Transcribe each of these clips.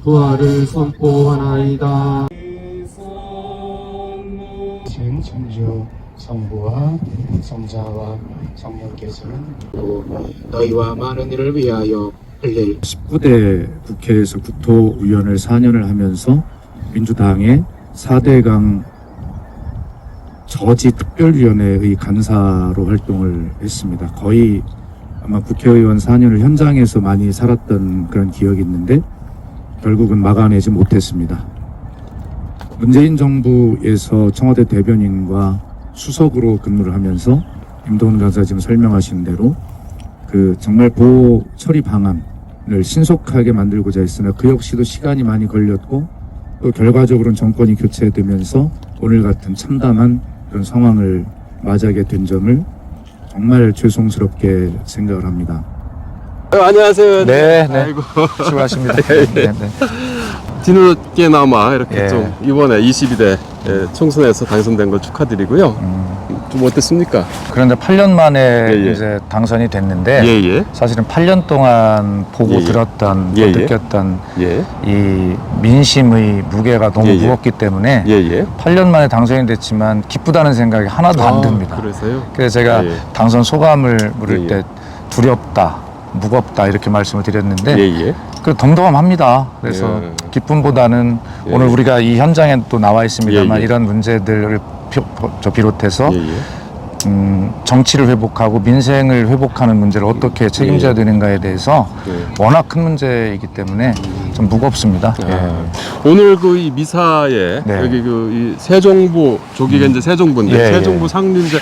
부활을 선포하나이다. 천주 성부와 성자와 성령께서는 너희와 많은 이를 위하여 흘릴 19대 국회에서 국토위원을 4년을 하면서 민주당의 4대강 저지특별위원회의 간사로 활동을 했습니다. 거의 아마 국회의원 4년을 현장에서 많이 살았던 그런 기억이 있는데 결국은 막아내지 못했습니다. 문재인 정부에서 청와대 대변인과 수석으로 근무를 하면서 임동훈 간사 지금 설명하신 대로 그 정말 보호 처리 방안을 신속하게 만들고자 했으나 그 역시도 시간이 많이 걸렸고 또 결과적으로는 정권이 교체되면서 오늘 같은 참담한 그런 상황을 맞이하게 된 점을 정말 죄송스럽게 생각을 합니다. 안녕하세요. 네, 네. 아이고. 수고하십니다. 예, 예. 네, 네. 뒤늦게나마 이렇게 예. 좀 이번에 22대 총선에서 당선된 걸 축하드리고요. 좀 어땠습니까? 그런데 8년 만에 예. 이제 당선이 됐는데 예예. 사실은 8년 동안 보고 예. 들었던 예. 또 느꼈던 예. 이 민심의 무게가 너무 예. 무겁기 때문에 예예. 8년 만에 당선이 됐지만 기쁘다는 생각이 하나도 안 듭니다. 그래서요? 그래서 제가 예. 당선 소감을 물을 예. 때 두렵다, 무겁다 이렇게 말씀을 드렸는데 예예. 그 덤덤합니다. 그래서 예. 기쁨보다는 예. 오늘 우리가 이 현장에 또 나와 있습니다만 예. 이런 문제들을 비롯해서 예예. 정치를 회복하고 민생을 회복하는 문제를 어떻게 책임져야 되는가에 대해서 예. 워낙 큰 문제이기 때문에 좀 무겁습니다. 오늘 그 이 미사에 네. 여기 그 이 세종부 저기가 이제 세종부인데 예, 세종부 예. 상류 이제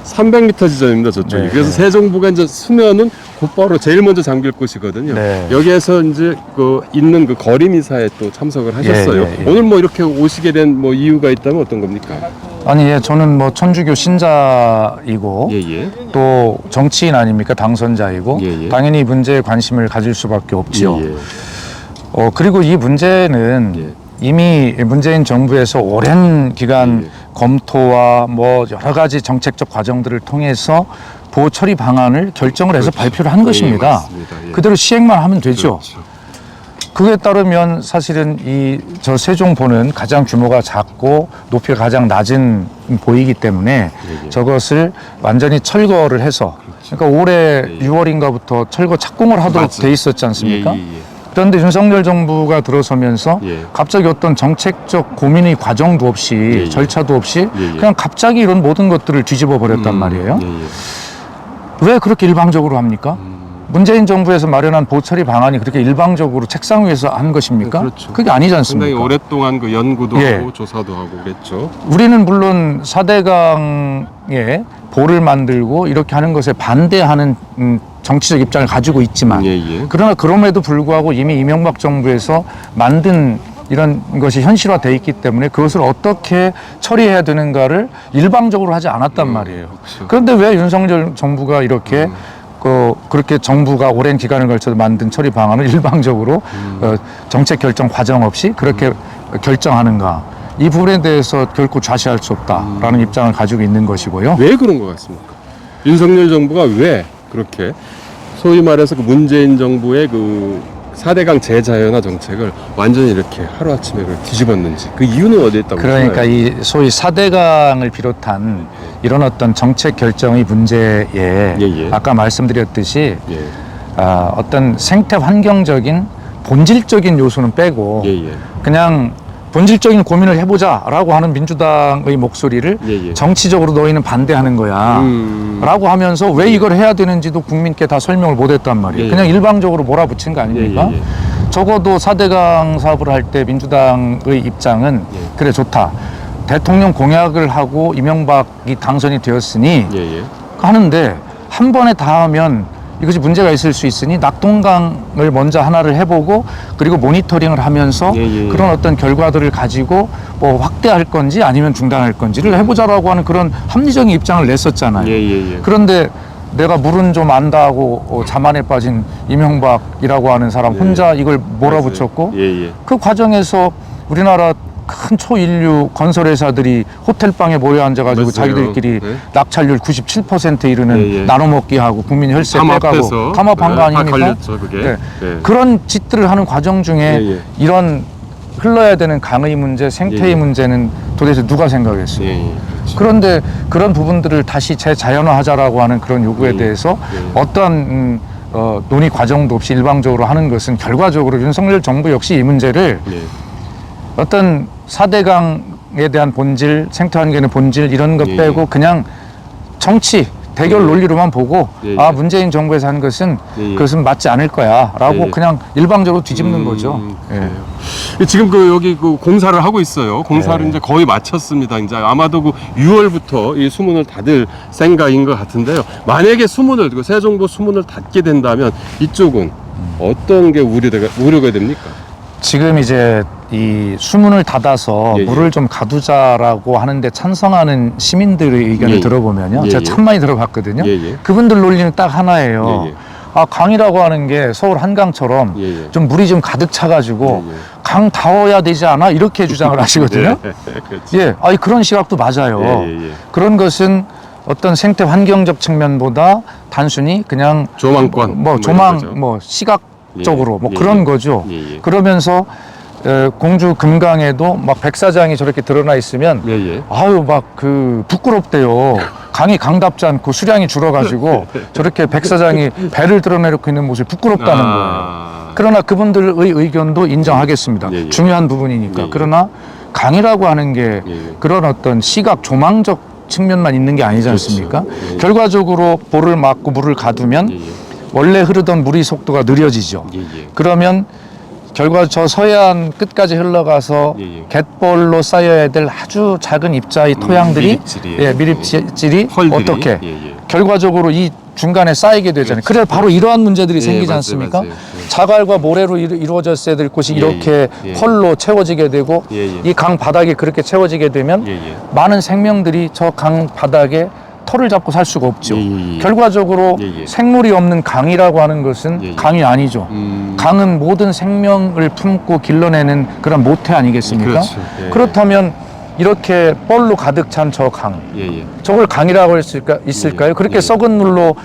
300m 지점입니다 저쪽이. 네, 그래서 네. 세종부가 이제 수면은 곧바로 제일 먼저 잠길 곳이거든요. 네. 여기에서 이제 그 있는 그 거리 미사에 또 참석을 하셨어요. 예, 예. 오늘 뭐 이렇게 오시게 된 뭐 이유가 있다면 어떤 겁니까? 아니, 예, 저는 뭐 천주교 신자이고 예예. 또 정치인 아닙니까? 당선자이고 예, 예. 당연히 이 문제에 관심을 가질 수밖에 없지요. 예, 예. 그리고 이 문제는 예. 이미 문재인 정부에서 오랜 기간 예. 검토와 뭐 여러 가지 정책적 과정들을 통해서 보호 처리 방안을 결정을 해서 그렇죠. 발표를 한 예, 것입니다. 맞습니다. 예. 그대로 시행만 하면 되죠. 그렇죠. 그에 따르면 사실은 이 저 세종보는 가장 규모가 작고 높이가 가장 낮은 보이기 때문에 예. 저것을 완전히 철거를 해서 그러니까 올해 예. 6월인가부터 철거 착공을 하도록 맞아요. 돼 있었지 않습니까? 예, 예, 예. 그런데 윤석열 정부가 들어서면서 예. 갑자기 어떤 정책적 고민의 과정도 없이 예. 절차도 없이 예, 예. 그냥 갑자기 이런 모든 것들을 뒤집어 버렸단 말이에요. 예, 예. 왜 그렇게 일방적으로 합니까? 문재인 정부에서 마련한 보처리 방안이 그렇게 일방적으로 책상 위에서 한 것입니까? 그렇죠. 그게 아니지 상당히 않습니까? 오랫동안 그 연구도 예. 하고 조사도 하고 그랬죠. 우리는 물론 4대강에 보를 만들고 이렇게 하는 것에 반대하는 정치적 입장을 가지고 있지만 예, 예. 그러나 그럼에도 불구하고 이미 이명박 정부에서 만든 이런 것이 현실화되어 있기 때문에 그것을 어떻게 처리해야 되는가를 일방적으로 하지 않았단 말이에요. 그렇죠. 그런데 왜 윤석열 정부가 이렇게 그렇게 정부가 오랜 기간을 걸쳐서 만든 처리 방안을 일방적으로 정책 결정 과정 없이 그렇게 결정하는가? 이 부분에 대해서 결코 좌시할 수 없다라는 입장을 가지고 있는 것이고요. 왜 그런 것 같습니까? 윤석열 정부가 왜 그렇게 소위 말해서 그 문재인 정부의 그 4대강 재자연화 정책을 완전히 이렇게 하루아침에 그걸 뒤집었는지 그 이유는 어디에 있다고 그러니까 보나요? 이 소위 4대강을 비롯한 이런 어떤 정책 결정의 문제에 예. 아까 말씀드렸듯이 예. 어떤 생태 환경적인 본질적인 요소는 빼고 예. 그냥 본질적인 고민을 해보자라고 하는 민주당의 목소리를 예. 정치적으로 너희는 반대하는 거야 라고 하면서 왜 이걸 해야 되는지도 국민께 다 설명을 못했단 말이에요. 예. 그냥 일방적으로 몰아붙인 거 아닙니까? 예. 적어도 4대강 사업을 할 때 민주당의 입장은 예. 그래 좋다. 대통령 공약을 하고 이명박이 당선이 되었으니 예. 하는데 한 번에 다 하면 이것이 문제가 있을 수 있으니 낙동강을 먼저 하나를 해보고 그리고 모니터링을 하면서 예. 그런 어떤 결과들을 가지고 뭐 확대할 건지 아니면 중단할 건지를 해보자라고 하는 그런 합리적인 입장을 냈었잖아요. 예. 그런데 내가 물은 좀 안다고 자만에 빠진 이명박이라고 하는 사람 혼자 이걸 몰아붙였고 예. 그 과정에서 우리나라 큰 초인류 건설회사들이 호텔방에 모여 앉아가지고 맞아요. 자기들끼리 네. 낙찰률 97% 이르는 예, 예. 나눠먹기 하고 국민 혈세 빼가고 담합한 거 다 아닙니까? 걸렸죠, 그게. 네. 예. 그런 짓들을 하는 과정 중에 예, 예. 이런 흘러야 되는 강의 문제, 생태의 예, 예. 문제는 도대체 누가 생각했어요? 예, 예. 그렇죠. 그런데 그런 부분들을 다시 재자연화하자라고 하는 그런 요구에 예, 대해서 예. 어떠한 논의 과정도 없이 일방적으로 하는 것은 결과적으로 윤석열 정부 역시 이 문제를 예. 어떤 4대강에 대한 본질, 생태환경의 본질 이런 것 예, 빼고 예. 그냥 정치, 대결 예. 논리로만 보고 예, 예. 아 문재인 정부에서 하는 것은 예, 예. 그것은 맞지 않을 거야 라고 예, 예. 그냥 일방적으로 뒤집는 거죠. 예. 그래요. 지금 여기 공사를 하고 있어요. 공사를 네. 이제 거의 마쳤습니다. 이제 아마도 6월부터 이 수문을 닫을 생각인 것 같은데요. 만약에 세종보 수문을 닫게 된다면 이쪽은 어떤 게 우려가 됩니까? 지금 이제 이 수문을 닫아서 예, 예. 물을 좀 가두자라고 하는데 찬성하는 시민들의 의견을 예, 예. 들어보면요. 예, 제가 예. 참 많이 들어봤거든요. 예, 예. 그분들 논리는 딱 하나예요. 예, 예. 아, 강이라고 하는 게 서울 한강처럼 예, 예. 좀 물이 좀 가득 차가지고 예, 예. 강 다워야 되지 않아? 이렇게 주장을 하시거든요. 네, 그렇죠. 예, 아니 그런 시각도 맞아요. 예, 예, 예. 그런 것은 어떤 생태 환경적 측면보다 단순히 그냥 조망권 뭐 이런 조망 거죠. 뭐 시각적으로 예, 뭐 예, 그런 예. 거죠. 예, 예. 그러면서 공주 금강에도 막 백사장이 저렇게 드러나 있으면 예, 예. 아유 막 그 부끄럽대요. 강이 강답지 않고 수량이 줄어가지고 저렇게 백사장이 배를 드러내놓고 있는 모습이 부끄럽다는 거예요. 그러나 그분들의 의견도 인정하겠습니다. 예, 예. 중요한 부분이니까. 예, 예. 그러나 강이라고 하는 게 예, 예. 그런 어떤 시각 조망적 측면만 있는 게 아니지 않습니까? 그렇죠. 예, 예. 결과적으로 볼을 막고 물을 가두면 예, 예. 원래 흐르던 물의 속도가 느려지죠. 예, 예. 그러면 결과 저 서해안 끝까지 흘러가서 예, 예. 갯벌로 쌓여야 될 아주 작은 입자의 토양들이 미립질이에요. 예, 미립질이 펄들이. 어떻게 예, 예. 결과적으로 이 중간에 쌓이게 되잖아요. 그렇죠. 그래서 바로 이러한 문제들이 예, 생기지 맞아요, 않습니까? 맞아요. 예. 자갈과 모래로 이루어졌어야 될 곳이 예, 이렇게 예. 펄로 채워지게 되고 예, 예. 이 강 바닥이 그렇게 채워지게 되면 예, 예. 많은 생명들이 저 강 바닥에 털을 잡고 살 수가 없죠. 예, 예. 결과적으로 예, 예. 생물이 없는 강이라고 하는 것은 예, 예. 강이 아니죠. 강은 모든 생명을 품고 길러내는 그런 모태 아니겠습니까? 그렇죠. 예, 예. 그렇다면 이렇게 뻘로 가득 찬 저 강, 예, 예. 저걸 강이라고 있을까요? 예, 그렇게 예. 썩은 물로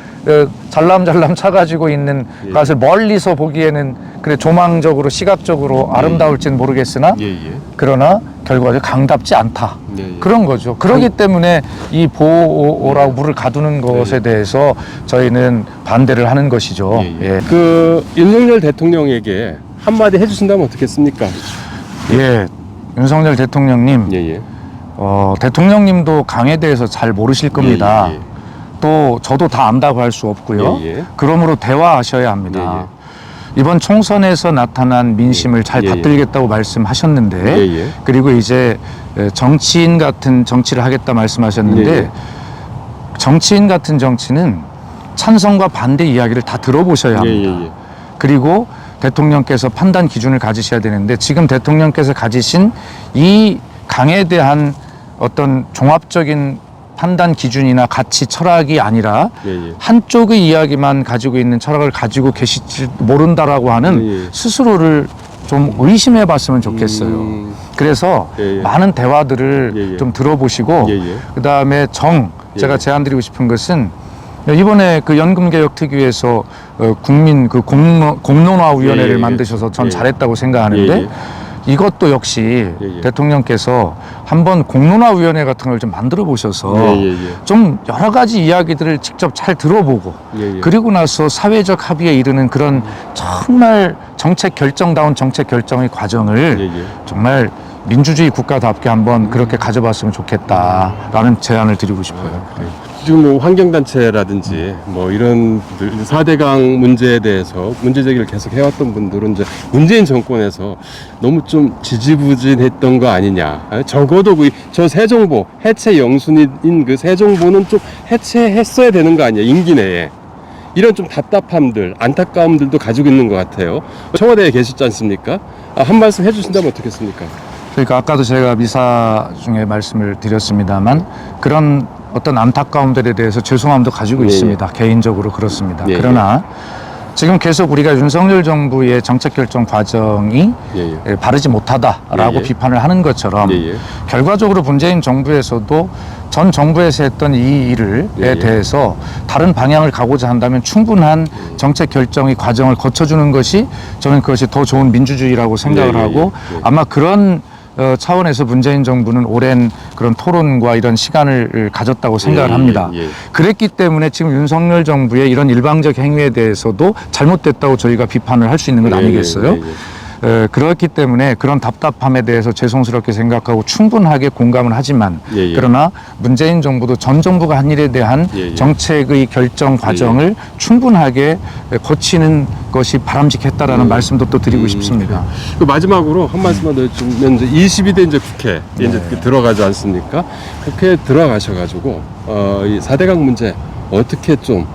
잘람잘람 차가지고 있는 예. 것을 멀리서 보기에는 그래 조망적으로 시각적으로 아름다울지는 모르겠으나 예, 예. 그러나 결과적으로 강답지 않다. 예, 예. 그런 거죠. 그렇기 때문에 이 보호라고 물을 가두는 것에 대해서 저희는 반대를 하는 것이죠. 예, 예. 윤석열 대통령에게 한마디 해주신다면 어떻겠습니까? 예, 윤석열 대통령님, 예, 예. 대통령님도 강에 대해서 잘 모르실 겁니다. 예, 예. 또 저도 다 안다고 할 수 없고요. 예, 예. 그러므로 대화하셔야 합니다. 이번 총선에서 나타난 민심을 잘 예, 예. 받들겠다고 말씀하셨는데 예, 예. 그리고 이제 정치인 같은 정치를 하겠다 말씀하셨는데 예, 예. 정치인 같은 정치는 찬성과 반대 이야기를 다 들어보셔야 합니다. 예, 예, 예. 그리고 대통령께서 판단 기준을 가지셔야 되는데 지금 대통령께서 가지신 이 강에 대한 어떤 종합적인 판단 기준이나 가치 철학이 아니라 예, 예. 한쪽의 이야기만 가지고 있는 철학을 가지고 계실지 모른다라고 하는 예, 예. 스스로를 좀 의심해 봤으면 좋겠어요. 그래서 예, 예. 많은 대화들을 예, 예. 좀 들어보시고 예, 예. 그다음에 제가 예. 제안드리고 싶은 것은 이번에 그 연금개혁 특위에서 국민 그 공론화위원회를 예, 예. 만드셔서 전 예. 잘했다고 생각하는데 예, 예. 이것도 역시 예, 예. 대통령께서 한번 공론화위원회 같은 걸 좀 만들어 보셔서 예, 예, 예. 좀 여러 가지 이야기들을 직접 잘 들어보고 예, 예. 그리고 나서 사회적 합의에 이르는 그런 정말 정책 결정다운 정책 결정의 과정을 예, 예. 정말 민주주의 국가답게 한번 그렇게 가져봤으면 좋겠다라는 제안을 드리고 싶어요. 지금 뭐 환경단체라든지 뭐 이런 4대강 문제에 대해서 문제제기를 계속 해왔던 분들은 이제 문재인 정권에서 너무 좀 지지부진했던 거 아니냐. 적어도 저 세종보 해체 영순인 그 세종보는 좀 해체했어야 되는 거 아니야 임기 내에. 이런 좀 답답함들, 안타까움들도 가지고 있는 것 같아요. 청와대에 계시지 않습니까? 한 말씀 해주신다면 어떻겠습니까? 그러니까 아까도 제가 미사 중에 말씀을 드렸습니다만 그런 어떤 안타까움들에 대해서 죄송함도 가지고 예, 있습니다. 개인적으로 그렇습니다. 예, 그러나 지금 계속 우리가 윤석열 정부의 정책 결정 과정이 예. 바르지 못하다라고 예, 예. 비판을 하는 것처럼 예, 예. 결과적으로 문재인 정부에서도 전 정부에서 했던 이 일에 예, 예. 대해서 다른 방향을 가고자 한다면 충분한 정책 결정의 과정을 거쳐주는 것이 저는 그것이 더 좋은 민주주의라고 생각을 예, 예, 하고 예. 아마 그런 차원에서 문재인 정부는 오랜 그런 토론과 이런 시간을 가졌다고 생각을 예, 합니다. 예. 그랬기 때문에 지금 윤석열 정부의 이런 일방적 행위에 대해서도 잘못됐다고 저희가 비판을 할 수 있는 것 예, 아니겠어요? 예, 예. 그렇기 때문에 그런 답답함에 대해서 죄송스럽게 생각하고 충분하게 공감을 하지만 예, 예. 그러나 문재인 정부도 전 정부가 한 일에 대한 예, 예. 정책의 결정 과정을 충분하게 거치는 것이 바람직했다라는 말씀도 또 드리고 싶습니다. 그 마지막으로 한 말씀만 더 해주면 이제 22대 이제 국회 이제 들어가지 않습니까? 국회에 들어가셔가지고 이 4대강 문제 어떻게 좀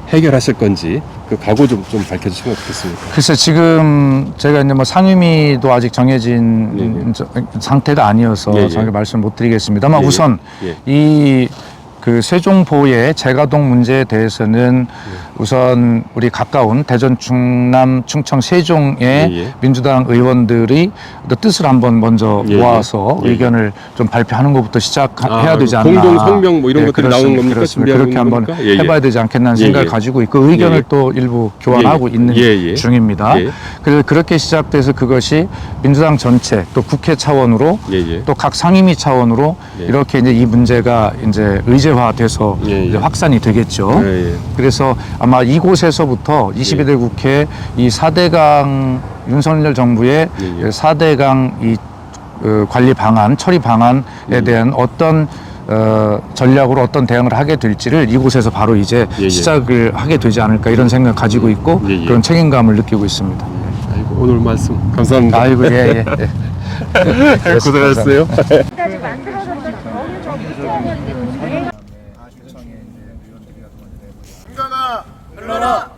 해결하실 건지 그 각오 좀 밝혀주시면 좋겠습니다. 글쎄 지금 제가 이제 뭐 상임위도 아직 정해진 상태가 아니어서 예, 예. 정확히 말씀 못 드리겠습니다만 예, 예. 우선 예. 이 그 세종보의 재가동 문제에 대해서는 우선 우리 가까운 대전, 충남, 충청, 세종의 예. 민주당 의원들이 뜻을 한번 먼저 예. 모아서 예. 의견을 좀 발표하는 것부터 시작해야 되지 않나. 공동 성명 뭐 이런 것들이 나오는 겁니까? 그렇습니다. 준비하고 그렇게 있는 한번 겁니까? 예, 예. 해봐야 되지 않겠나는 예, 생각을 예. 가지고 있고 의견을 예, 예. 또 일부 교환하고 예, 예. 있는 예, 예. 중입니다. 예. 그래서 그렇게 시작돼서 그것이 민주당 전체 또 국회 차원으로 예, 예. 또 각 상임위 차원으로 예. 이렇게 이제 이 문제가 이제 의제화돼서 예, 예. 이제 확산이 되겠죠. 예, 예. 그래서 아마 이곳에서부터 22대 국회 이 4대강 윤석열 정부의 예, 예. 4대강 이 관리 방안, 처리 방안에 대한 어떤 전략으로 어떤 대응을 하게 될지를 이곳에서 바로 이제 예, 예. 시작을 하게 되지 않을까 이런 생각 가지고 있고 예, 예. 그런 책임감을 느끼고 있습니다. 아이고, 오늘 말씀 감사합니다. 아이고 예. 고생하셨어요. 까지 만들어졌던 거기 좀 있어야 되는데 물러나